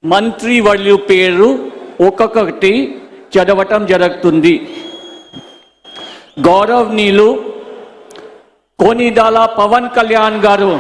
మంత్రి వర్యుల పేరు ఒక్కొక్కటి చదవటం జరుగుతుంది. గౌరవనీయులు కొనిదెల పవన్ కళ్యాణ్ గారు,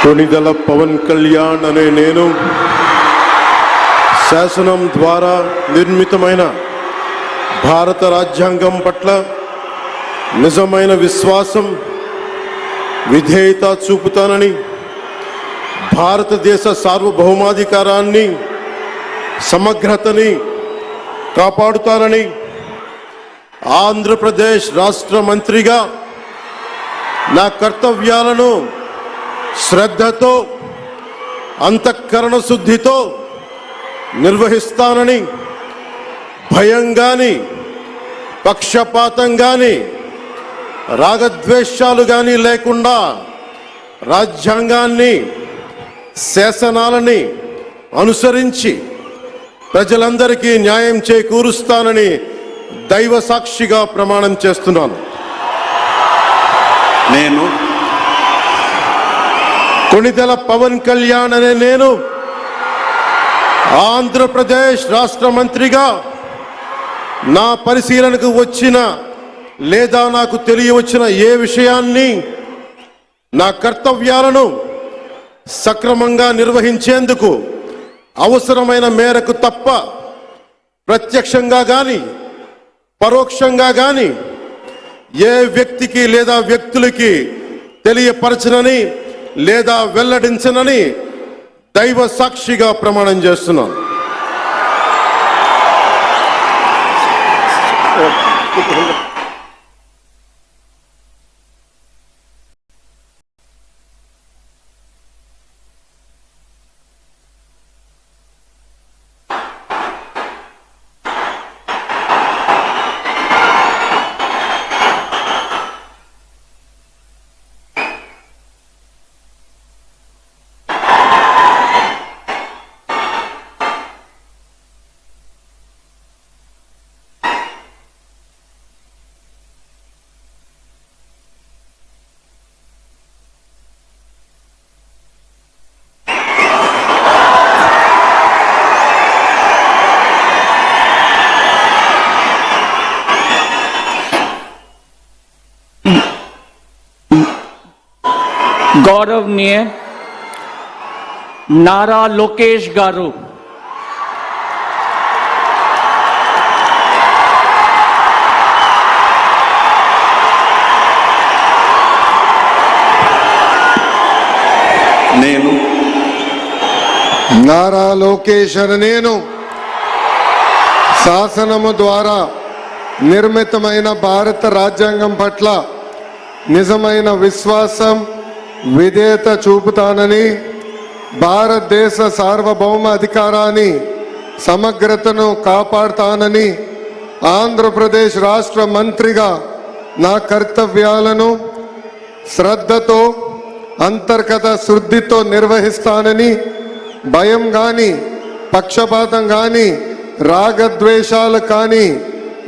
కొనిదెల పవన్ కళ్యాణ్ అనే నేను శాసనం ద్వారా నిర్మితమైన భారత రాజ్యాంగం పట్ల నిజమైన విశ్వాసం, విధేయత చూపుతానని, భారతదేశ సార్వభౌమాధికారాన్ని, సమగ్రతని కాపాడుతానని, ఆంధ్రప్రదేశ్ రాష్ట్ర మంత్రిగా నా కర్తవ్యాలను శ్రద్ధతో, అంతఃకరణ శుద్ధితో నిర్వహిస్తానని, భయం గాని, పక్షపాతం గాని, రాగద్వేషాలు గాని లేకుండా రాజ్యాంగాన్ని, శాసనాలని అనుసరించి ప్రజలందరికీ న్యాయం చేకూరుస్తానని దైవ సాక్షిగా ప్రమాణం చేస్తున్నాను. నేను కొనిదెల పవన్ కళ్యాణ్ అనే నేను ఆంధ్రప్రదేశ్ రాష్ట్ర మంత్రిగా నా పరిశీలనకు వచ్చిన లేదా నాకు తెలియవచ్చిన ఏ విషయాన్ని, నా కర్తవ్యాలను సక్రమంగా నిర్వహించేందుకు అవసరమైన మేరకు తప్ప ప్రత్యక్షంగా కానీ పరోక్షంగా కానీ ఏ వ్యక్తికి లేదా వ్యక్తులకి తెలియపరచనని లేదా వెల్లడించనని దైవ సాక్షిగా ప్రమాణం చేస్తున్నాను. गौरवनीय नारा लोकेश गारू, నేను నారా లోకేష్ అనే నేను శాసనము ద్వారా నిర్మితమైన భారత రాజ్యాంగం పట్ల నిజమైన విశ్వాసం, విధేయత చూపుతానని, భారతదేశ సార్వభౌమ అధికారాన్ని, సమగ్రతను కాపాడుతానని, ఆంధ్రప్రదేశ్ రాష్ట్ర మంత్రిగా నా కర్తవ్యాలను శ్రద్ధతో, అంతర్గత శుద్ధితో నిర్వహిస్తానని, భయం కానీ పక్షపాతం కానీ రాగద్వేషాలు కానీ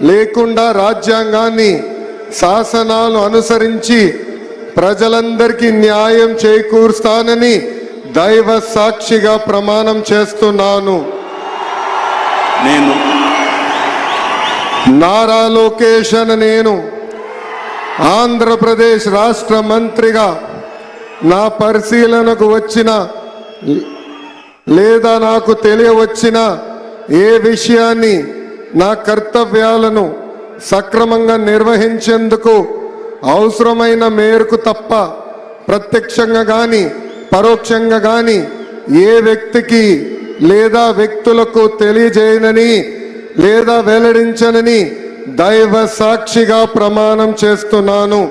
లేకుండా రాజ్యాంగాన్ని, శాసనాలు అనుసరించి ప్రజలందరికీ న్యాయం చేకూరుస్తానని దైవ సాక్షిగా ప్రమాణం చేస్తున్నాను. నేను నారా లోకేష్ అనే నేను ఆంధ్రప్రదేశ్ రాష్ట్ర మంత్రిగా నా పరిశీలనకు వచ్చిన లేదా నాకు తెలియవచ్చిన ఏ విషయాన్ని, నా కర్తవ్యాలను సక్రమంగా నిర్వహించేందుకు అవసరమైన మేరకు తప్ప ప్రత్యక్షంగా కానీ పరోక్షంగా కానీ ఏ వ్యక్తికి లేదా వ్యక్తులకు తెలియజేయనని లేదా వెల్లడించనని దైవ సాక్షిగా ప్రమాణం చేస్తున్నాను.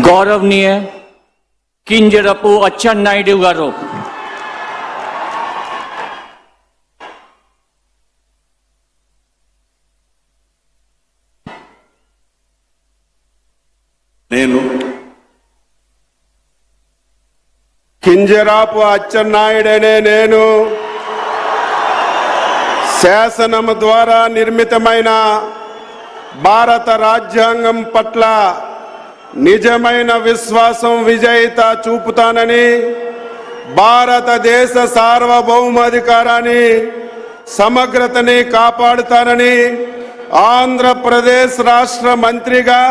గౌరవనీయ కింజరపు అచ్చెన్నాయుడు గారు నేను కింజరాపు అచ్చెన్నాయుడనే నేను శాసనము ద్వారా నిర్మితమైన భారత రాజ్యాంగం పట్ల నిజమైన విశ్వాసం విజేత చూపుతానని, భారతదేశ సార్వభౌమాధికారాన్ని సమగ్రతని కాపాడుతానని ఆంధ్రప్రదేశ్ రాష్ట్ర మంత్రిగా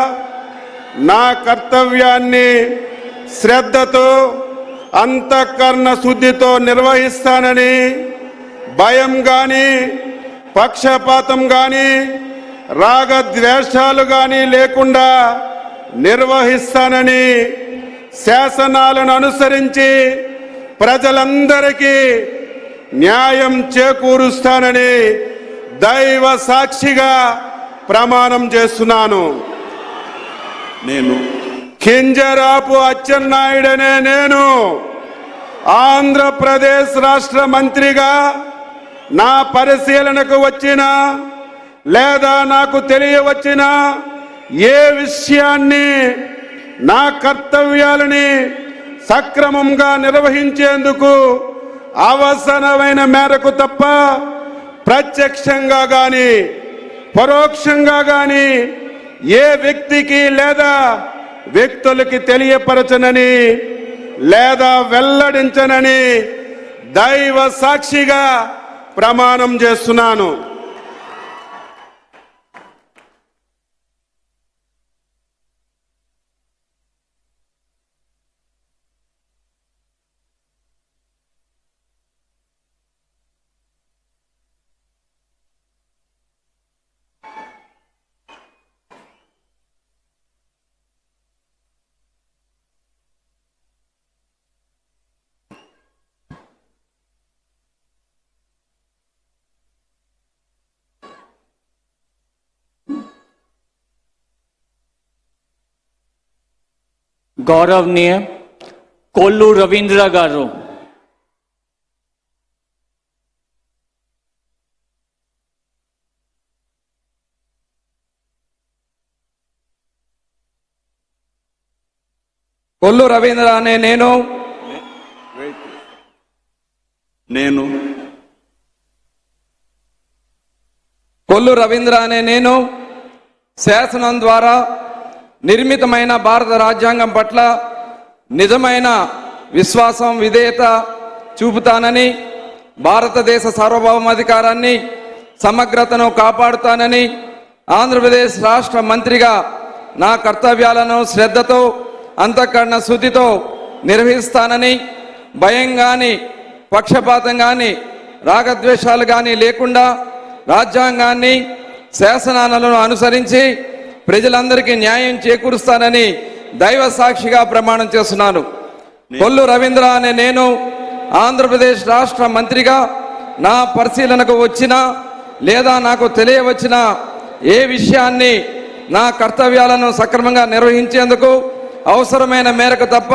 నా కర్తవ్యాన్ని శ్రద్ధతో అంతఃకరణ శుద్ధితో నిర్వహిస్తానని, భయం గాని పక్షపాతం గాని రాగద్వేషాలు గాని లేకుండా నిర్వహిస్తానని, శాసనాలను అనుసరించి ప్రజలందరికీ న్యాయం చేకూరుస్తానని దైవ సాక్షిగా ప్రమాణం చేస్తున్నాను. నేను కింజరాపు అచ్చెన్నాయుడనే నేను ఆంధ్రప్రదేశ్ రాష్ట్ర మంత్రిగా నా పరిశీలనకు వచ్చిన లేదా నాకు తెలియవచ్చిన ఏ విషయాన్ని నా కర్తవ్యాలని సక్రమంగా నిర్వహించేందుకు అవసరమైన మేరకు తప్ప ప్రత్యక్షంగా గాని పరోక్షంగా గాని ఏ వ్యక్తికి లేదా వ్యక్తులకి తెలియపరచనని లేదా వెల్లడించనని దైవ సాక్షిగా ప్రమాణం చేస్తున్నాను. గౌరవనీయ కొల్లు రవీంద్ర గారు కొల్లు రవీంద్ర అనే నేను నేను కొల్లు రవీంద్ర అనే నేను శాసనం ద్వారా నిర్మితమైన భారత రాజ్యాంగం పట్ల నిజమైన విశ్వాసం విధేయత చూపుతానని, భారతదేశ సార్వభౌమాధికారాన్ని సమగ్రతను కాపాడుతానని ఆంధ్రప్రదేశ్ రాష్ట్ర మంత్రిగా నా కర్తవ్యాలను శ్రద్ధతో అంతఃకరణ శుద్ధితో నిర్వహిస్తానని, భయం కానీ పక్షపాతం కానీ రాగద్వేషాలు కానీ లేకుండా రాజ్యాంగాన్ని శాసనాలను అనుసరించి ప్రజలందరికీ న్యాయం చేకూరుస్తానని దైవ సాక్షిగా ప్రమాణం చేస్తున్నాను. కొల్లు రవీంద్ర అనే నేను ఆంధ్రప్రదేశ్ రాష్ట్ర మంత్రిగా నా పరిశీలనకు వచ్చిన లేదా నాకు తెలియవచ్చిన ఏ విషయాన్ని నా కర్తవ్యాలను సక్రమంగా నిర్వహించేందుకు అవసరమైన మేరకు తప్ప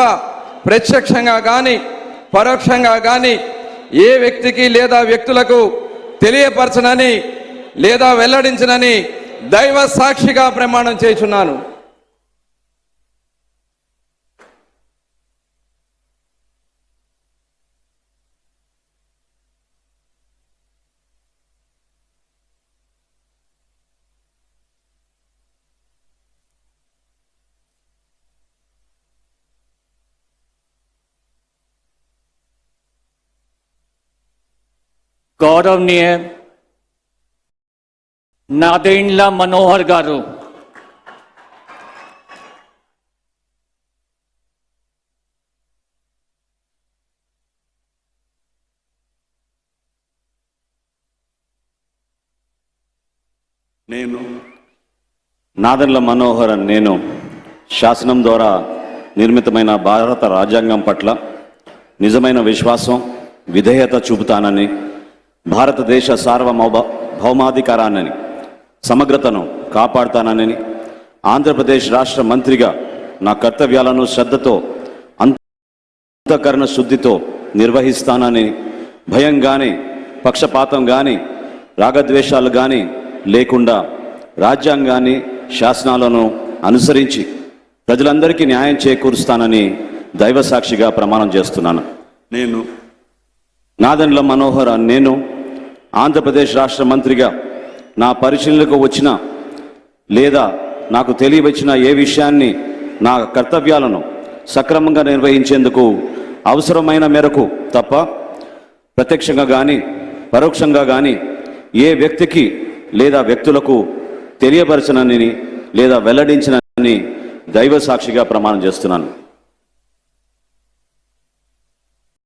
ప్రత్యక్షంగా కానీ పరోక్షంగా కానీ ఏ వ్యక్తికి లేదా వ్యక్తులకు తెలియపరచనని లేదా వెల్లడించనని దైవ సాక్షిగా ప్రమాణం చేయుచున్నాను. గౌరవనీయ నాదెండ్ల మనోహర్ గారు నేను నాదెండ్ల మనోహర్ నేను శాసనం ద్వారా నిర్మితమైన భారత రాజ్యాంగం పట్ల నిజమైన విశ్వాసం విధేయత చూపుతానని, భారతదేశ సార్వభౌమాధికారాన్ని సమగ్రతను కాపాడుతానని ఆంధ్రప్రదేశ్ రాష్ట్ర మంత్రిగా నా కర్తవ్యాలను శ్రద్ధతో అంతఃకరణ శుద్ధితో నిర్వహిస్తానని భయం కానీ పక్షపాతం కానీ రాగద్వేషాలు కానీ లేకుండా రాజ్యాంగాన్ని శాసనాలను అనుసరించి ప్రజలందరికీ న్యాయం చేకూరుస్తానని దైవ సాక్షిగా ప్రమాణం చేస్తున్నాను. నేను నాదెండ్ల మనోహర్ నేను ఆంధ్రప్రదేశ్ రాష్ట్ర మంత్రిగా నా పరిశీలనకు వచ్చిన లేదా నాకు తెలియవచ్చిన ఏ విషయాన్ని నా కర్తవ్యాలను సక్రమంగా నిర్వహించేందుకు అవసరమైన మేరకు తప్ప ప్రత్యక్షంగా కానీ పరోక్షంగా కానీ ఏ వ్యక్తికి లేదా వ్యక్తులకు తెలియపరచనని లేదా వెల్లడించనని దైవ సాక్షిగా ప్రమాణం చేస్తున్నాను.